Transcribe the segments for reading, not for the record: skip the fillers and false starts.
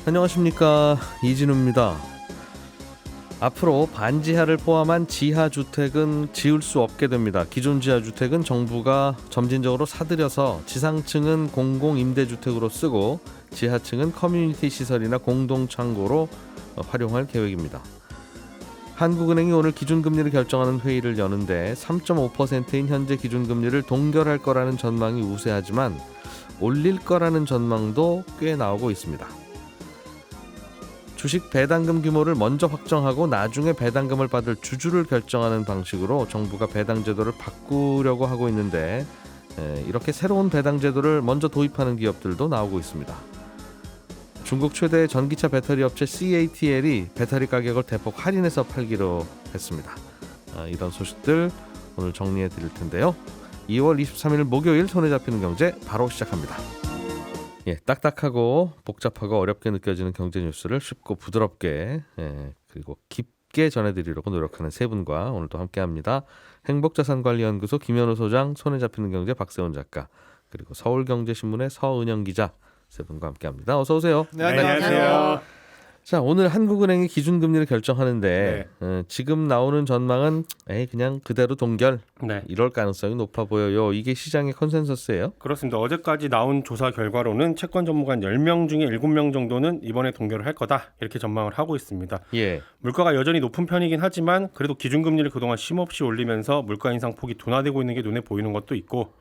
안녕하십니까, 이진우입니다. 앞으로 반지하를 포함한 지하주택은 지을 수 없게 됩니다. 기존 지하주택은 정부가 점진적으로 사들여서 지상층은 공공임대주택으로 쓰고 지하층은 커뮤니티 시설이나 공동창고로 활용할 계획입니다. 한국은행이 오늘 기준금리를 결정하는 회의를 여는데 3.5%인 현재 기준금리를 동결할 거라는 전망이 우세하지만 올릴 거라는 전망도 꽤 나오고 있습니다. 주식 배당금 규모를 먼저 확정하고 나중에 배당금을 받을 주주를 결정하는 방식으로 정부가 배당 제도를 바꾸려고 하고 있는데 이렇게 새로운 배당 제도를 먼저 도입하는 기업들도 나오고 있습니다. 중국 최대 전기차 배터리 업체 CATL이 배터리 가격을 대폭 할인해서 팔기로 했습니다. 이런 소식들 오늘 정리해 드릴 텐데요. 2월 23일 목요일 손에 잡히는 경제 바로 시작합니다. 딱딱하고 복잡하고 어렵게 느껴지는 경제 뉴스를 쉽고 부드럽게 그리고 깊게 전해드리려고 노력하는 세 분과 오늘도 함께합니다. 행복자산관리연구소 김현우 소장, 손에 잡히는 경제 박세훈 작가, 그리고 서울경제신문의 서은영 기자 세 분과 함께합니다. 어서 오세요. 네, 안녕하세요. 자, 오늘 한국은행이 기준금리를 결정하는데 지금 나오는 전망은 그냥 그대로 동결 이럴 가능성이 높아 보여요. 이게 시장의 컨센서스예요? 그렇습니다. 어제까지 나온 조사 결과로는 채권 전문가 10명 중에 7명 정도는 이번에 동결을 할 거다 이렇게 전망을 하고 있습니다. 물가가 여전히 높은 편이긴 하지만 그래도 기준금리를 그동안 쉼없이 올리면서 물가 인상 폭이 둔화되고 있는 게 눈에 보이는 것도 있고,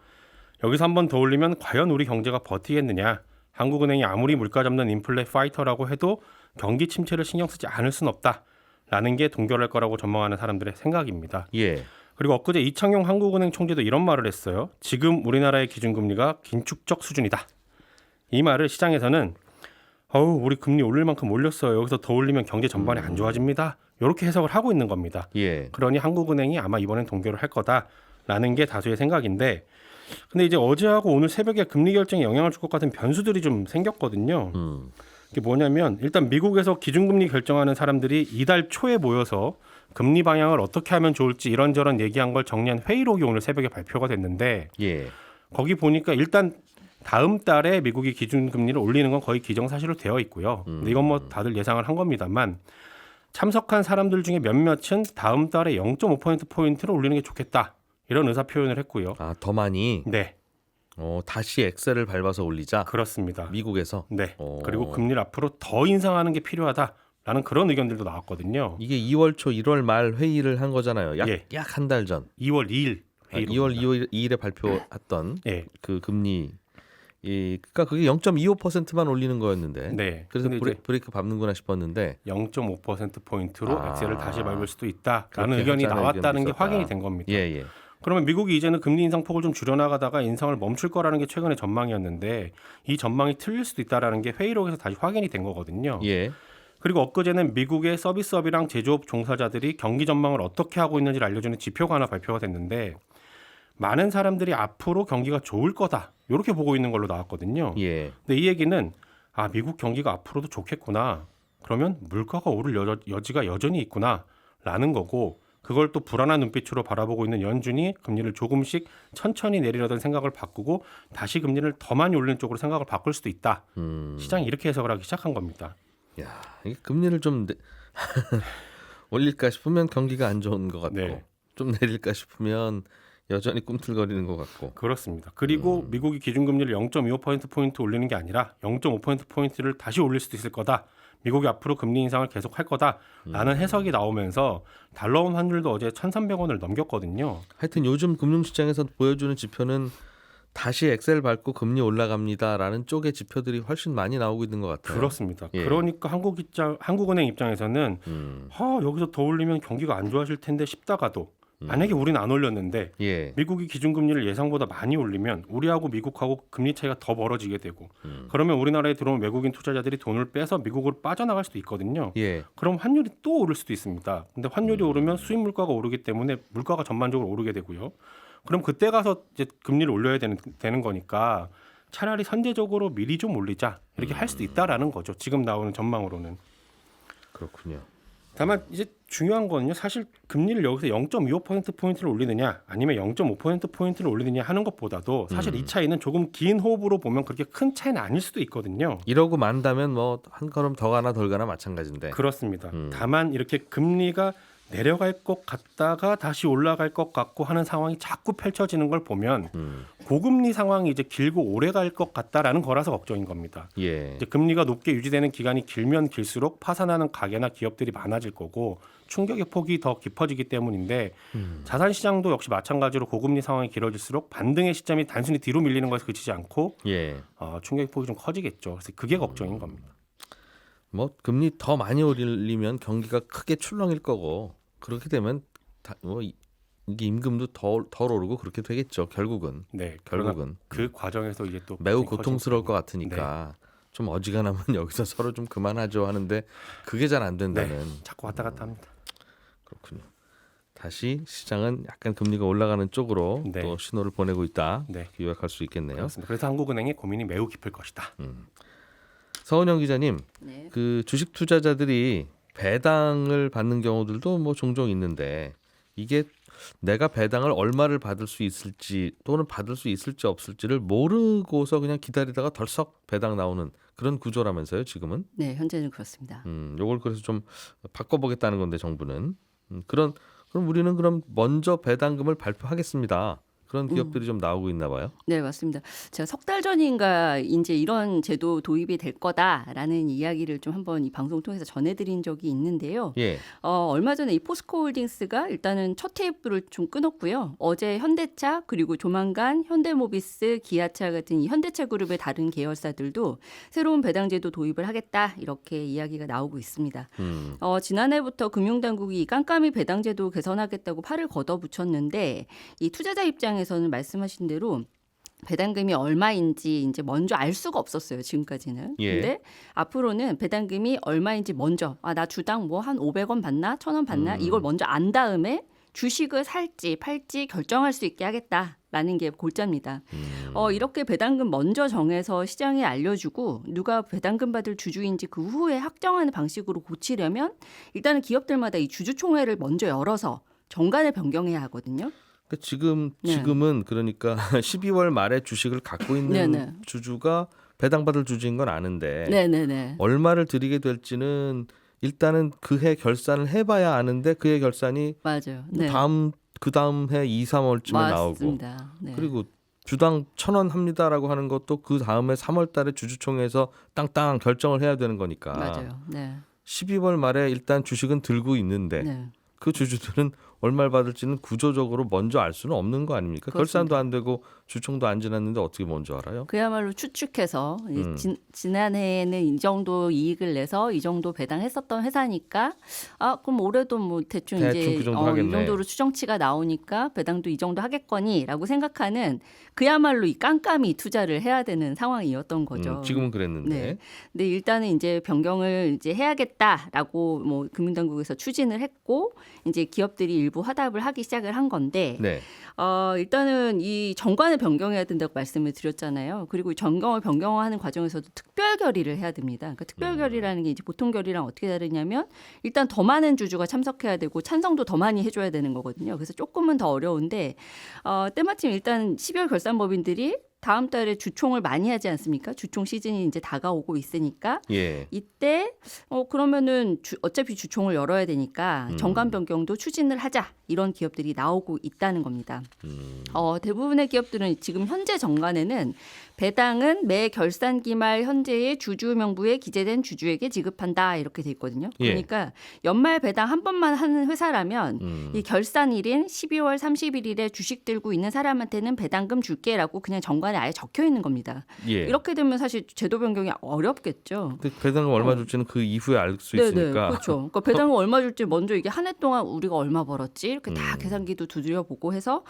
여기서 한 번 더 올리면 과연 우리 경제가 버티겠느냐, 한국은행이 아무리 물가 잡는 인플레 파이터라고 해도 경기 침체를 신경 쓰지 않을 순 없다라는 게 동결할 거라고 전망하는 사람들의 생각입니다. 그리고 엊그제 이창용 한국은행 총재도 이런 말을 했어요. 지금 우리나라의 기준금리가 긴축적 수준이다. 이 말을 시장에서는 우리 금리 올릴 만큼 올렸어요. 여기서 더 올리면 경제 전반에 안 좋아집니다. 이렇게 해석을 하고 있는 겁니다. 그러니 한국은행이 아마 이번엔 동결을 할 거다라는 게 다수의 생각인데, 근데 이제 어제하고 오늘 새벽에 금리 결정에 영향을 줄 것 같은 변수들이 좀 생겼거든요. 이게 뭐냐면, 일단 미국에서 기준금리 결정하는 사람들이 이달 초에 모여서 금리 방향을 어떻게 하면 좋을지 이런저런 얘기한 걸 정리한 회의록이 오늘 새벽에 발표가 됐는데 거기 보니까 일단 다음 달에 미국이 기준금리를 올리는 건 거의 기정사실로 되어 있고요. 근데 이건 뭐 다들 예상을 한 겁니다만, 참석한 사람들 중에 몇몇은 다음 달에 0.5%포인트를 올리는 게 좋겠다 이런 의사 표현을 했고요. 더 많이? 네. 다시 엑셀을 밟아서 올리자? 그렇습니다. 미국에서? 네. 그리고 금리를 앞으로 더 인상하는 게 필요하다라는 그런 의견들도 나왔거든요. 이게 2월 초 1월 말 회의를 한 거잖아요. 약 한 달 전. 2월 2일 회의로. 2월 2일에 발표했던 그 금리. 그러니까 그게 0.25%만 올리는 거였는데. 그래서 브레이크 밟는구나 싶었는데 0.5%포인트로 엑셀을 다시 밟을 수도 있다라는 의견이 나왔다는 게 확인이 된 겁니다. 그러면 미국이 이제는 금리 인상폭을 좀 줄여나가다가 인상을 멈출 거라는 게 최근의 전망이었는데, 이 전망이 틀릴 수도 있다는 게 회의록에서 다시 확인이 된 거거든요. 그리고 엊그제는 미국의 서비스업이랑 제조업 종사자들이 경기 전망을 어떻게 하고 있는지를 알려주는 지표가 하나 발표가 됐는데, 많은 사람들이 앞으로 경기가 좋을 거다 이렇게 보고 있는 걸로 나왔거든요. 근데 이 얘기는 미국 경기가 앞으로도 좋겠구나, 그러면 물가가 오를 여지가 여전히 있구나 라는 거고, 그걸 또 불안한 눈빛으로 바라보고 있는 연준이 금리를 조금씩 천천히 내리려던 생각을 바꾸고 다시 금리를 더 많이 올리는 쪽으로 생각을 바꿀 수도 있다. 시장이 이렇게 해석을 하기 시작한 겁니다. 이게 금리를 좀 올릴까 싶으면 경기가 안 좋은 것 같고 좀 내릴까 싶으면 여전히 꿈틀거리는 것 같고. 그렇습니다. 그리고 미국이 기준금리를 0.25%포인트 올리는 게 아니라 0.5%포인트를 다시 올릴 수도 있을 거다. 미국이 앞으로 금리 인상을 계속할 거다라는 해석이 나오면서 달러원 환율도 어제 1,300원을 넘겼거든요. 하여튼 요즘 금융시장에서 보여주는 지표는 다시 엑셀 밟고 금리 올라갑니다라는 쪽의 지표들이 훨씬 많이 나오고 있는 것 같아요. 그렇습니다. 그러니까 한국은행 입장에서는 여기서 더 올리면 경기가 안 좋아질 텐데 싶다가도, 만약에 우리는 안 올렸는데 미국이 기준금리를 예상보다 많이 올리면 우리하고 미국하고 금리 차이가 더 벌어지게 되고, 그러면 우리나라에 들어온 외국인 투자자들이 돈을 빼서 미국으로 빠져나갈 수도 있거든요. 그럼 환율이 또 오를 수도 있습니다. 근데 환율이 오르면 수입 물가가 오르기 때문에 물가가 전반적으로 오르게 되고요. 그럼 그때 가서 이제 금리를 올려야 되는 거니까 차라리 선제적으로 미리 좀 올리자 이렇게 할 수도 있다라는 거죠. 지금 나오는 전망으로는. 그렇군요. 다만 이제 중요한 거는요. 사실 금리를 여기서 0.25%포인트를 올리느냐 아니면 0.5%포인트를 올리느냐 하는 것보다도 사실 이 차이는 조금 긴 호흡으로 보면 그렇게 큰 차이는 아닐 수도 있거든요. 이러고 만다면 뭐 한 걸음 더 가나 덜 가나 마찬가지인데. 그렇습니다. 다만 이렇게 금리가 내려갈 것 같다가 다시 올라갈 것 같고 하는 상황이 자꾸 펼쳐지는 걸 보면 고금리 상황이 이제 길고 오래 갈 것 같다라는 거라서 걱정인 겁니다. 예. 이제 금리가 높게 유지되는 기간이 길면 길수록 파산하는 가게나 기업들이 많아질 거고 충격의 폭이 더 깊어지기 때문인데 자산 시장도 역시 마찬가지로 고금리 상황이 길어질수록 반등의 시점이 단순히 뒤로 밀리는 것에 그치지 않고 예. 충격의 폭이 좀 커지겠죠. 그래서 그게 걱정인 겁니다. 뭐 금리 더 많이 올리면 경기가 크게 출렁일 거고 그렇게 되면 이게 임금도 덜 오르고 그렇게 되겠죠. 결국은. 네, 결국은 그 과정에서 이제 또 매우 고통스러울 것 같으니까 좀 어지간하면 여기서 서로 좀 그만하죠 하는데 그게 잘 안 된다는. 자꾸 왔다 갔다 합니다. 그렇군요. 다시 시장은 약간 금리가 올라가는 쪽으로 또 신호를 보내고 있다. 요약할 수 있겠네요. 그렇습니다. 그래서 한국은행의 고민이 매우 깊을 것이다. 서은영 기자님, 그 주식 투자자들이 배당을 받는 경우들도 뭐 종종 있는데 이게 내가 배당을 얼마를 받을 수 있을지 또는 받을 수 있을지 없을지를 모르고서 그냥 기다리다가 덜썩 배당 나오는 그런 구조라면서요, 지금은? 네, 현재는 그렇습니다. 요걸 그래서 좀 바꿔보겠다는 건데 정부는 그럼 우리는 그럼 먼저 배당금을 발표하겠습니다. 그런 기업들이 좀 나오고 있나 봐요. 네, 맞습니다. 제가 석 달 전인가 이제 이런 제도 도입이 될 거다라는 이야기를 좀 한번 이 방송 통해서 전해드린 적이 있는데요. 예. 얼마 전에 이 포스코홀딩스가 일단은 첫 테이프를 좀 끊었고요. 어제 현대차 그리고 조만간 현대모비스, 기아차 같은 이 현대차 그룹의 다른 계열사들도 새로운 배당 제도 도입을 하겠다 이렇게 이야기가 나오고 있습니다. 지난해부터 금융당국이 이 깜깜이 배당 제도 개선하겠다고 팔을 걷어붙였는데 이 투자자 입장에서는 말씀하신 대로 배당금이 얼마인지 이제 먼저 알 수가 없었어요, 지금까지는. 예. 근데 앞으로는 배당금이 얼마인지 먼저 나 주당 뭐 한 500원 받나 1,000원 받나 이걸 먼저 안 다음에 주식을 살지 팔지 결정할 수 있게 하겠다라는 게 골자입니다. 이렇게 배당금 먼저 정해서 시장에 알려주고 누가 배당금 받을 주주인지 그 후에 확정하는 방식으로 고치려면 일단은 기업들마다 이 주주총회를 먼저 열어서 정관을 변경해야 하거든요. 지금은 그러니까 12월 말에 주식을 갖고 있는 주주가 배당받을 주주인 건 아는데 얼마를 드리게 될지는 일단은 그해 결산을 해봐야 아는데 그해 결산이 맞아요. 그 다음 해 2, 3월쯤에 나오고 그리고 주당 1,000원 합니다라고 하는 것도 그 다음에 3월달에 주주총회에서 땅땅 결정을 해야 되는 거니까. 맞아요. 12월 말에 일단 주식은 들고 있는데 그 주주들은 얼마를 받을지는 구조적으로 먼저 알 수는 없는 거 아닙니까? 그렇습니다. 결산도 안 되고 주총도 안 지났는데 어떻게 먼저 알아요? 그야말로 추측해서 지난해에는 이 정도 이익을 내서 이 정도 배당했었던 회사니까 그럼 올해도 뭐 대충 이제 그 정도 이 정도로 추정치가 나오니까 배당도 이 정도 하겠거니라고 생각하는 그야말로 이 깜깜이 투자를 해야 되는 상황이었던 거죠. 지금은 그랬는데. 근데 일단은 이제 변경을 이제 해야겠다라고 뭐 금융당국에서 추진을 했고 이제 기업들이 일부 화답을 하기 시작을 한 건데 일단은 이 정관을 변경해야 된다고 말씀을 드렸잖아요. 그리고 이 정관을 변경하는 과정에서도 특별 결의를 해야 됩니다. 그러니까 특별 결의라는 게 이제 보통 결의랑 어떻게 다르냐면 일단 더 많은 주주가 참석해야 되고 찬성도 더 많이 해줘야 되는 거거든요. 그래서 조금은 더 어려운데 때마침 일단 12월 결산법인들이 다음 달에 주총을 많이 하지 않습니까? 주총 시즌이 이제 다가오고 있으니까 이때 그러면은 어차피 주총을 열어야 되니까 정관 변경도 추진을 하자 이런 기업들이 나오고 있다는 겁니다. 대부분의 기업들은 지금 현재 정관에는 배당은 매 결산기 말 현재의 주주 명부에 기재된 주주에게 지급한다 이렇게 돼 있거든요. 그러니까 연말 배당 한 번만 하는 회사라면 이 결산일인 12월 31일에 주식 들고 있는 사람한테는 배당금 줄게라고 그냥 정관에 아예 적혀 있는 겁니다. 이렇게 되면 사실 제도 변경이 어렵겠죠. 근데 배당금 얼마 줄지는 그 이후에 알 수 있으니까. 그렇죠. 그러니까 배당금 얼마 줄지 먼저 이게 한 해 동안 우리가 얼마 벌었지 이렇게 다 계산기도 두드려 보고 해서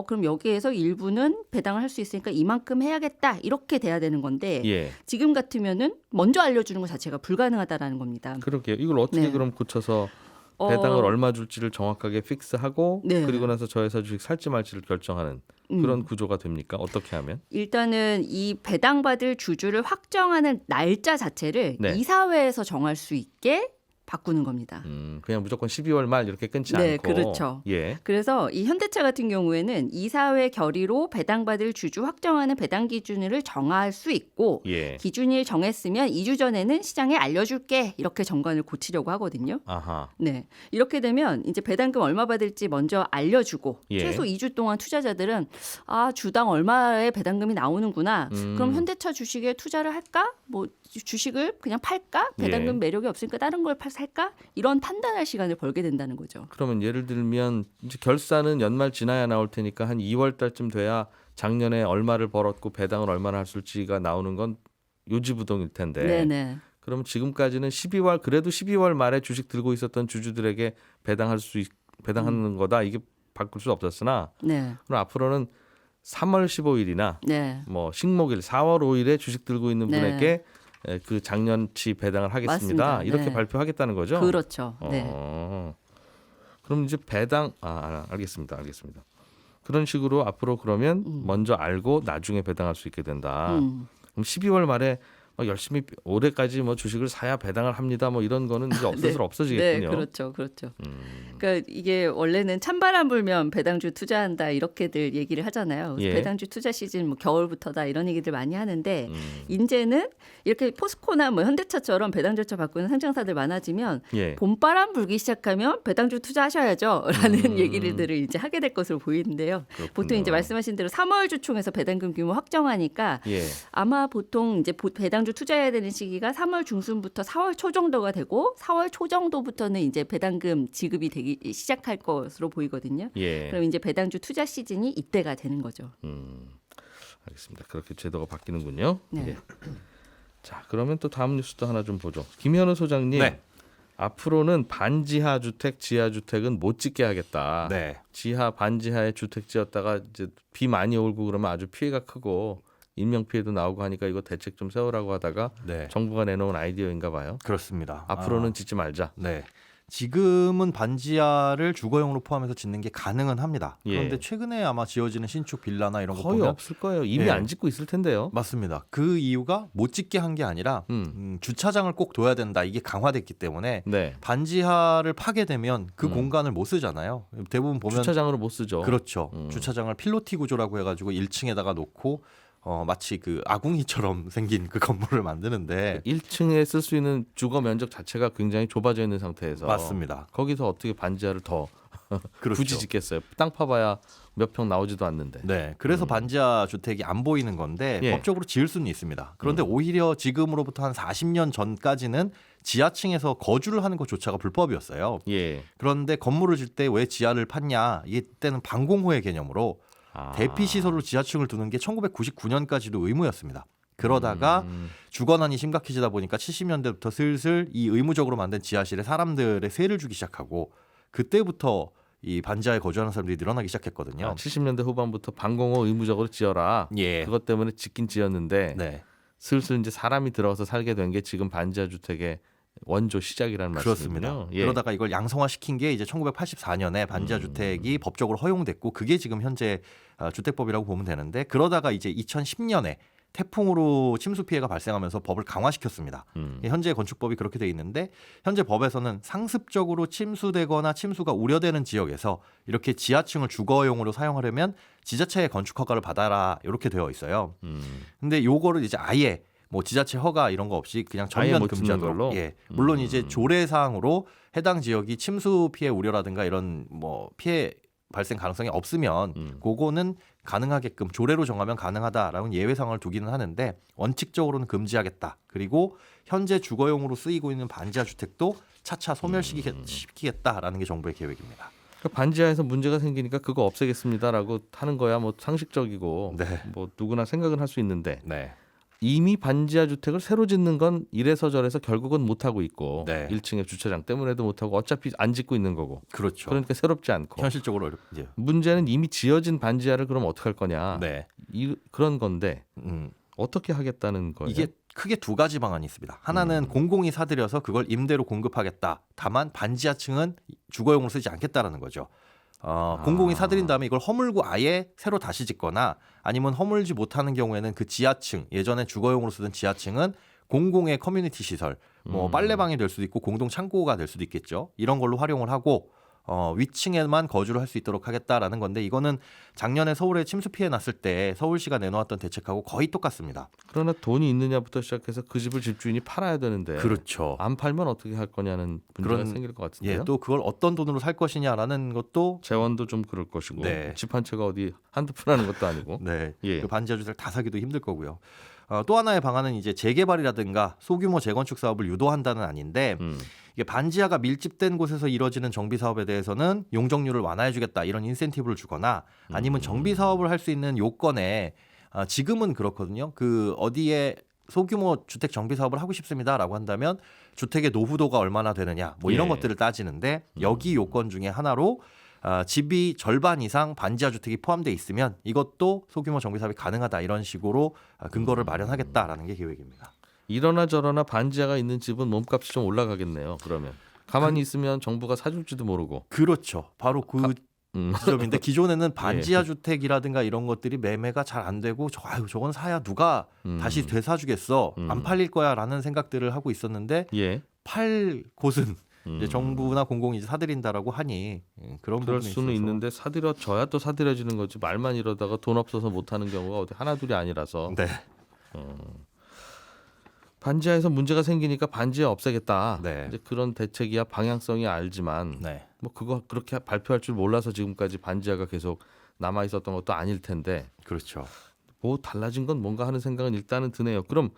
그럼 여기에서 일부는 배당을 할 수 있으니까 이만큼 해야겠다 이렇게 돼야 되는 건데 지금 같으면은 먼저 알려주는 것 자체가 불가능하다라는 겁니다. 그러게요. 이걸 어떻게 그럼 고쳐서 배당을 얼마 줄지를 정확하게 픽스하고 그리고 나서 저 회사 주식 살지 말지를 결정하는 그런 구조가 됩니까? 어떻게 하면? 일단은 이 배당받을 주주를 확정하는 날짜 자체를 이사회에서 정할 수 있게 바꾸는 겁니다. 그냥 무조건 12월 말 이렇게 끊지 네, 않고. 그렇죠. 예. 그래서 이 현대차 같은 경우에는 이사회 결의로 배당받을 주주 확정하는 배당 기준을 정할 수 있고 예. 기준일 정했으면 2주 전에는 시장에 알려줄게 이렇게 정관을 고치려고 하거든요. 아하. 네, 이렇게 되면 이제 배당금 얼마 받을지 먼저 알려주고 예. 최소 2주 동안 투자자들은 아 주당 얼마의 배당금이 나오는구나. 그럼 현대차 주식에 투자를 할까? 뭐 주식을 그냥 팔까? 배당금 예. 매력이 없으니까 다른 걸 살까? 이런 판단할 시간을 벌게 된다는 거죠. 그러면 예를 들면 이제 결산은 연말 지나야 나올 테니까 한 2월 달쯤 돼야 작년에 얼마를 벌었고 배당을 얼마나 했을지가 나오는 건 요지부동일 텐데. 네네. 그러면 지금까지는 12월 그래도 12월 말에 주식 들고 있었던 주주들에게 배당하는 거다. 이게 바꿀 수 없었으나 네. 그럼 앞으로는 3월 15일이나 네. 뭐 식목일 4월 5일에 주식 들고 있는 네. 분에게 그 작년치 배당을 하겠습니다. 맞습니다. 이렇게 네. 발표하겠다는 거죠. 그렇죠. 네. 그럼 이제 배당 알겠습니다. 그런 식으로 앞으로 그러면 먼저 알고 나중에 배당할 수 있게 된다. 그럼 12월 말에 열심히 올해까지 뭐 주식을 사야 배당을 합니다. 뭐 이런 거는 이제 네. 없어지겠군요. 네, 그렇죠. 그러니까 이게 원래는 찬바람 불면 배당주 투자한다 이렇게들 얘기를 하잖아요. 그래서 예. 배당주 투자 시즌 뭐 겨울부터다 이런 얘기들 많이 하는데 이제는 이렇게 포스코나 뭐 현대차처럼 배당 절차 바꾸는 상장사들 많아지면 예. 봄바람 불기 시작하면 배당주 투자하셔야죠라는 얘기들을 이제 하게 될 것으로 보이는데요. 그렇군요. 보통 이제 말씀하신 대로 3월 주총에서 배당금 규모 확정하니까 예. 아마 보통 이제 배당주 투자해야 되는 시기가 3월 중순부터 4월 초 정도가 되고 4월 초 정도부터는 이제 배당금 지급이 되기 시작할 것으로 보이거든요. 예. 그럼 이제 배당주 투자 시즌이 이때가 되는 거죠. 알겠습니다. 그렇게 제도가 바뀌는군요. 네. 예. 자, 그러면 또 다음 뉴스도 하나 좀 보죠. 김현우 소장님. 네. 앞으로는 반지하 주택, 지하 주택은 못 짓게 하겠다. 네. 지하, 반지하에 주택 지었다가 이제 비 많이 오고 그러면 아주 피해가 크고 인명 피해도 나오고 하니까 이거 대책 좀 세우라고 하다가 네. 정부가 내놓은 아이디어인가 봐요. 그렇습니다. 앞으로는 짓지 말자. 네. 지금은 반지하를 주거용으로 포함해서 짓는 게 가능은 합니다. 예. 그런데 최근에 아마 지어지는 신축 빌라나 이런 거 거의 보면 없을 거예요. 이미 예. 안 짓고 있을 텐데요. 맞습니다. 그 이유가 못 짓게 한 게 아니라 주차장을 꼭 둬야 된다. 이게 강화됐기 때문에 네. 반지하를 파게 되면 그 공간을 못 쓰잖아요. 대부분 보면 주차장으로 못 쓰죠. 그렇죠. 주차장을 필로티 구조라고 해가지고 1층에다가 놓고 마치 그 아궁이처럼 생긴 그 건물을 만드는데 1층에 쓸 수 있는 주거 면적 자체가 굉장히 좁아져 있는 상태에서 맞습니다. 거기서 어떻게 반지하를 더 그렇죠. 굳이 짓겠어요. 땅 파봐야 몇 평 나오지도 않는데. 네, 그래서 반지하 주택이 안 보이는 건데 예. 법적으로 지을 수는 있습니다. 그런데 오히려 지금으로부터 한 40년 전까지는 지하층에서 거주를 하는 것조차가 불법이었어요. 예. 그런데 건물을 질 때 왜 지하를 팠냐? 이때는 방공호의 개념으로 대피 시설로 지하층을 두는 게 1999년까지도 의무였습니다. 그러다가 주거난이 심각해지다 보니까 70년대부터 슬슬 이 의무적으로 만든 지하실에 사람들의 세를 주기 시작하고 그때부터 이 반지하에 거주하는 사람들이 늘어나기 시작했거든요. 70년대 후반부터 방공호 의무적으로 지어라. 예. 그것 때문에 짓긴 지었는데 네. 슬슬 이제 사람이 들어서 살게 된 게 지금 반지하 주택의 원조 시작이라는 그렇습니다. 말씀이군요. 예. 그러다가 이걸 양성화시킨 게 이제 1984년에 반지하 주택이 법적으로 허용됐고 그게 지금 현재 주택법이라고 보면 되는데 그러다가 이제 2010년에 태풍으로 침수 피해가 발생하면서 법을 강화시켰습니다. 현재 건축법이 그렇게 돼 있는데 현재 법에서는 상습적으로 침수되거나 침수가 우려되는 지역에서 이렇게 지하층을 주거용으로 사용하려면 지자체의 건축 허가를 받아라 이렇게 되어 있어요. 근데 요거를 이제 아예 뭐 지자체 허가 이런 거 없이 그냥 전면 금지하도록. 예. 물론 이제 조례사항으로 해당 지역이 침수 피해 우려라든가 이런 뭐 피해 발생 가능성이 없으면 그거는 가능하게끔 조례로 정하면 가능하다라는 예외 상황을 두기는 하는데 원칙적으로는 금지하겠다. 그리고 현재 주거용으로 쓰이고 있는 반지하 주택도 차차 소멸시키겠다라는 게 정부의 계획입니다. 그러니까 반지하에서 문제가 생기니까 그거 없애겠습니다라고 하는 거야 뭐 상식적이고 네. 뭐 누구나 생각은 할 수 있는데 네. 이미 반지하 주택을 새로 짓는 건 이래서 저래서 결국은 못 하고 있고 네. 1층에 주차장 때문에도 못 하고 어차피 안 짓고 있는 거고. 그렇죠. 그러니까 새롭지 않고. 현실적으로 어렵죠. 문제는 이미 지어진 반지하를 그럼 어떻게 할 거냐. 네. 그런 건데 음. 어떻게 하겠다는 거예요? 이게 크게 두 가지 방안이 있습니다. 하나는 공공이 사들여서 그걸 임대로 공급하겠다. 다만 반지하층은 주거용으로 쓰지 않겠다라는 거죠. 공공이 사들인 다음에 이걸 허물고 아예 새로 다시 짓거나 아니면 허물지 못하는 경우에는 그 지하층 예전에 주거용으로 쓰던 지하층은 공공의 커뮤니티 시설, 뭐 빨래방이 될 수도 있고 공동 창고가 될 수도 있겠죠. 이런 걸로 활용을 하고 위층에만 거주를 할 수 있도록 하겠다라는 건데 이거는 작년에 서울에 침수 피해 났을 때 서울시가 내놓았던 대책하고 거의 똑같습니다. 그러나 돈이 있느냐부터 시작해서 그 집을 집주인이 팔아야 되는데 그렇죠. 안 팔면 어떻게 할 거냐는 문제가 생길 것 같은데요. 예, 또 그걸 어떤 돈으로 살 것이냐라는 것도 재원도 좀 그럴 것이고 네. 집 한 채가 어디 한두 푼 하는 것도 아니고. 네, 예. 그 반지하 주택 다 사기도 힘들 거고요. 또 하나의 방안은 이제 재개발이라든가 소규모 재건축 사업을 유도한다는 아닌데 이게 반지하가 밀집된 곳에서 이뤄지는 정비 사업에 대해서는 용적률을 완화해주겠다 이런 인센티브를 주거나 아니면 정비 사업을 할 수 있는 요건에 지금은 그렇거든요. 그 어디에 소규모 주택 정비 사업을 하고 싶습니다라고 한다면 주택의 노후도가 얼마나 되느냐 뭐 이런 예. 것들을 따지는데 여기 요건 중에 하나로 집이 절반 이상 반지하 주택이 포함되어 있으면 이것도 소규모 정비 사업이 가능하다 이런 식으로 근거를 마련하겠다라는 게 계획입니다. 이러나 저러나 반지하가 있는 집은 몸값이 좀 올라가겠네요. 그러면 가만히 있으면 정부가 사줄지도 모르고. 그렇죠. 바로 그 지점인데 기존에는 반지하 주택이라든가 이런 것들이 매매가 잘 안 되고 저건 사야 누가 다시 되사주겠어 안 팔릴 거야라는 생각들을 하고 있었는데 예. 팔 곳은 이제 정부나 공공이 이제 사들인다라고 하니 그런 그럴 부분이 수는 있어서. 있는데 사들여져야 또 사들여지는 거지 말만 이러다가 돈 없어서 못하는 경우가 어디 하나둘이 아니라서. 네. 반지하에서 문제가 생기니까 반지하 없애겠다. 네. 이제 그런 대책이야 방향성이 알지만 네. 뭐 그거 그렇게 발표할 줄 몰라서 지금까지 반지하가 계속 남아 있었던 것도 아닐 텐데 그렇죠. 뭐 달라진 건 뭔가 하는 생각은 일단은 드네요. 그럼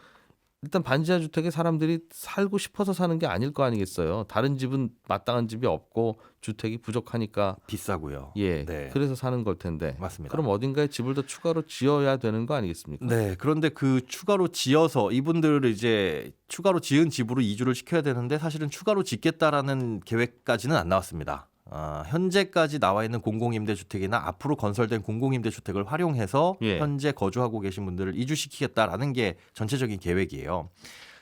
일단 반지하 주택에 사람들이 살고 싶어서 사는 게 아닐 거 아니겠어요. 다른 집은 마땅한 집이 없고 주택이 부족하니까 비싸고요. 예, 네. 그래서 사는 걸 텐데. 맞습니다. 그럼 어딘가에 집을 더 추가로 지어야 되는 거 아니겠습니까? 네, 그런데 그 추가로 지어서 이분들을 이제 추가로 지은 집으로 이주를 시켜야 되는데 사실은 추가로 짓겠다라는 계획까지는 안 나왔습니다. 현재까지 나와 있는 공공임대주택이나 앞으로 건설된 공공임대주택을 활용해서 예. 현재 거주하고 계신 분들을 이주시키겠다라는 게 전체적인 계획이에요.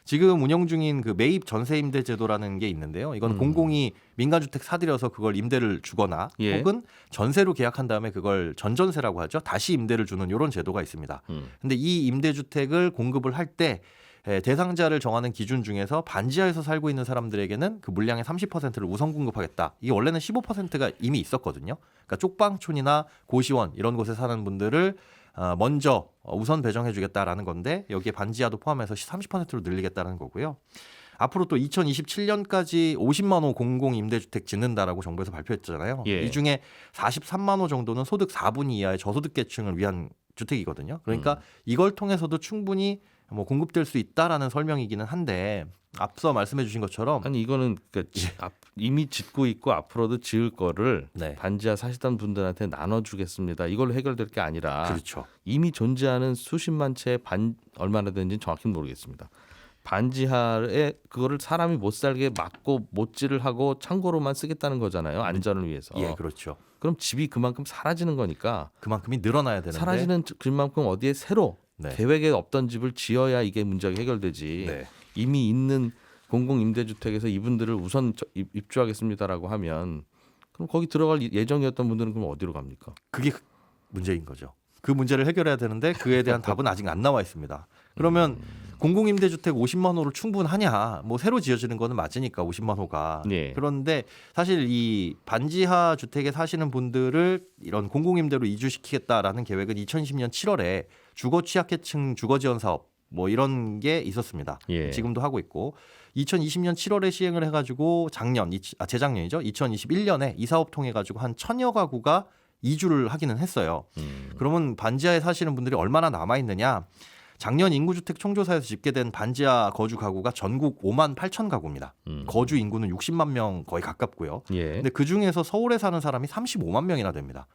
지금 운영 중인 그 매입 전세임대 제도라는 게 있는데요. 이건 공공이 민간주택 사들여서 그걸 임대를 주거나 예. 혹은 전세로 계약한 다음에 그걸 전전세라고 하죠. 다시 임대를 주는 이런 제도가 있습니다. 근데 이 임대주택을 공급을 할 때 대상자를 정하는 기준 중에서 반지하에서 살고 있는 사람들에게는 그 물량의 30%를 우선 공급하겠다. 이게 원래는 15%가 이미 있었거든요. 그러니까 쪽방촌이나 고시원 이런 곳에 사는 분들을 먼저 우선 배정해주겠다라는 건데 여기에 반지하도 포함해서 30%로 늘리겠다는 거고요. 앞으로 또 2027년까지 50만 호 공공임대주택 짓는다라고 정부에서 발표했잖아요. 예. 이 중에 43만 호 정도는 소득 4분위 이하의 저소득계층을 위한 주택이거든요. 그러니까 이걸 통해서도 충분히 뭐 공급될 수 있다라는 설명이기는 한데 앞서 말씀해 주신 것처럼 아니 이거는 이미 짓고 있고 앞으로도 지을 거를 네. 반지하 사시던 분들한테 나눠주겠습니다. 이걸로 해결될 게 아니라 그렇죠. 이미 존재하는 수십만 채의 얼마나 되는지는 정확히 모르겠습니다. 반지하에 그거를 사람이 못 살게 막고 못질을 하고 창고로만 쓰겠다는 거잖아요. 안전을 위해서. 예, 그렇죠. 그럼 집이 그만큼 사라지는 거니까 그만큼이 늘어나야 되는데 사라지는 그만큼 어디에 새로 네. 계획에 없던 집을 지어야 이게 문제가 해결되지. 네. 이미 있는 공공임대주택에서 이분들을 우선 입주하겠습니다라고 하면 그럼 거기 들어갈 예정이었던 분들은 그럼 어디로 갑니까? 그게 문제인 거죠. 그 문제를 해결해야 되는데 그에 대한 답은 아직 안 나와 있습니다. 그러면 공공임대주택 50만 호로 충분하냐? 뭐 새로 지어지는 거는 맞으니까 50만 호가. 네. 그런데 사실 이 반지하 주택에 사시는 분들을 이런 공공임대로 이주시키겠다라는 계획은 2020년 7월에 주거 취약계층 주거 지원 사업 뭐 이런 게 있었습니다. 예. 지금도 하고 있고 2020년 7월에 시행을 해가지고 재작년이죠. 2021년에 이 사업 통해 가지고 한 1000여 가구가 이주를 하기는 했어요. 그러면 반지하에 사시는 분들이 얼마나 남아 있느냐? 작년 인구주택 총조사에서 집계된 반지하 거주 가구가 전국 5만 8천 가구입니다. 거주 인구는 60만 명 거의 가깝고요. 예. 근데 그 중에서 서울에 사는 사람이 35만 명이나 됩니다.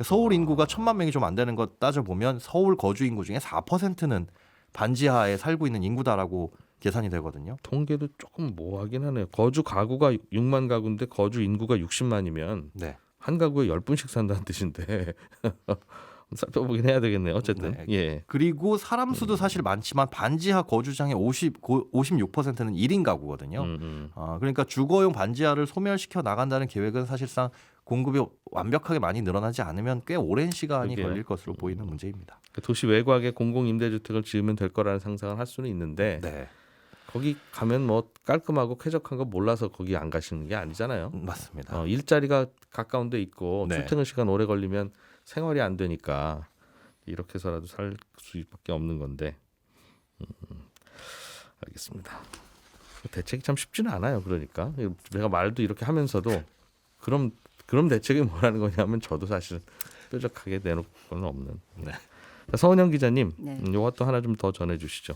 서울 인구가 1000만 명이 좀 안 되는 거 따져보면 서울 거주 인구 중에 4%는 반지하에 살고 있는 인구다라고 계산이 되거든요. 통계도 조금 모호하긴 하네요. 거주 가구가 6만 가구인데 거주 인구가 60만이면 네. 한 가구에 10분씩 산다는 뜻인데 살펴보긴 해야 되겠네요. 어쨌든. 네. 예. 그리고 사람 수도 사실 많지만 반지하 거주장의 56%는 1인 가구거든요. 그러니까 주거용 반지하를 소멸시켜 나간다는 계획은 사실상 공급이 완벽하게 많이 늘어나지 않으면 꽤 오랜 시간이 그러게요. 걸릴 것으로 보이는 문제입니다. 도시 외곽에 공공임대주택을 지으면 될 거라는 상상을 할 수는 있는데 네. 거기 가면 뭐 깔끔하고 쾌적한 거 몰라서 거기 안 가시는 게 아니잖아요. 맞습니다. 일자리가 가까운 데 있고 네. 출퇴근 시간 오래 걸리면 생활이 안 되니까 이렇게 해서라도 살 수밖에 없는 건데. 알겠습니다. 대책이 참 쉽지는 않아요. 그러니까 내가 말도 이렇게 하면서도 그럼 대책이 뭐라는 거냐면 저도 사실 뾰족하게 내놓을 건 없는. 네. 자, 서은영 기자님, 네. 이것도 하나 좀 더 전해주시죠.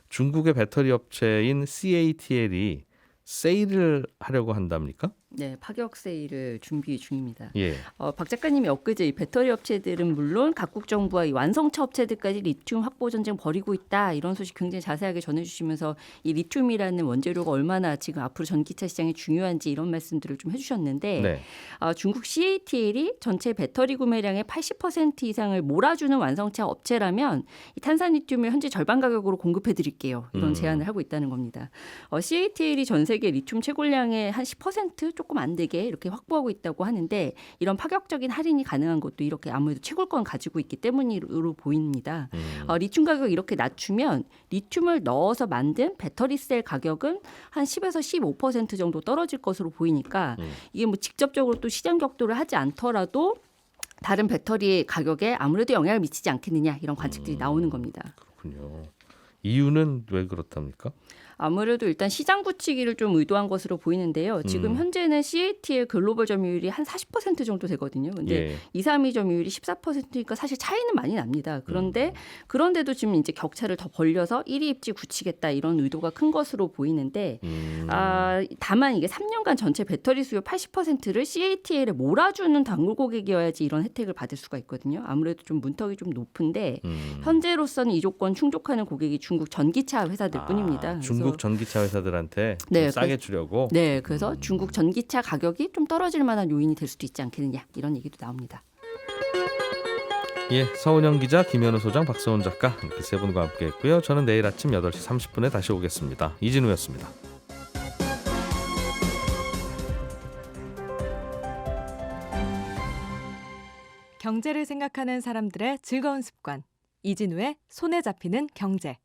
중국의 배터리 업체인 CATL이 세일을 하려고 한답니까? 네, 파격 세일을 준비 중입니다. 예. 박 작가님이 엊그제 이 배터리 업체들은 물론 각국 정부와 이 완성차 업체들까지 리튬 확보 전쟁 벌이고 있다 이런 소식 굉장히 자세하게 전해주시면서 이 리튬이라는 원재료가 얼마나 지금 앞으로 전기차 시장에 중요한지 이런 말씀들을 좀 해주셨는데 네. 중국 CATL이 전체 배터리 구매량의 80% 이상을 몰아주는 완성차 업체라면 이 탄산 리튬을 현재 절반 가격으로 공급해드릴게요. 이런 제안을 하고 있다는 겁니다. CATL이 전 세계 리튬 채굴량의 한 10% 조금 안 되게 이렇게 확보하고 있다고 하는데 이런 파격적인 할인이 가능한 것도 이렇게 아무래도 채굴권 가지고 있기 때문으로 보입니다. 리튬 가격을 이렇게 낮추면 리튬을 넣어서 만든 배터리 셀 가격은 한 10에서 15% 정도 떨어질 것으로 보이니까 이게 뭐 직접적으로 또 시장 격돌을 하지 않더라도 다른 배터리 가격에 아무래도 영향을 미치지 않겠느냐 이런 관측들이 나오는 겁니다. 그렇군요. 이유는 왜 그렇답니까? 아무래도 일단 시장 굳히기를 좀 의도한 것으로 보이는데요. 지금 현재는 CATL 글로벌 점유율이 한 40% 정도 되거든요. 근데 2, 3위 점유율이 14%니까 사실 차이는 많이 납니다. 그런데도 지금 이제 격차를 더 벌려서 1위 입지 굳히겠다 이런 의도가 큰 것으로 보이는데 다만 이게 3년간 전체 배터리 수요 80%를 CATL에 몰아주는 단골 고객이어야지 이런 혜택을 받을 수가 있거든요. 아무래도 좀 문턱이 좀 높은데 현재로서는 이 조건 충족하는 고객이 중국 전기차 회사들 뿐입니다. 중국 전기차 회사들한테 네, 좀 싸게 주려고. 네, 그래서 중국 전기차 가격이 좀 떨어질 만한 요인이 될 수도 있지 않겠느냐 이런 얘기도 나옵니다. 예, 서은영 기자, 김현우 소장, 박서온 작가 이렇게 세 분과 함께했고요. 저는 내일 아침 8시 30분에 다시 오겠습니다. 이진우였습니다. 경제를 생각하는 사람들의 즐거운 습관. 이진우의 손에 잡히는 경제.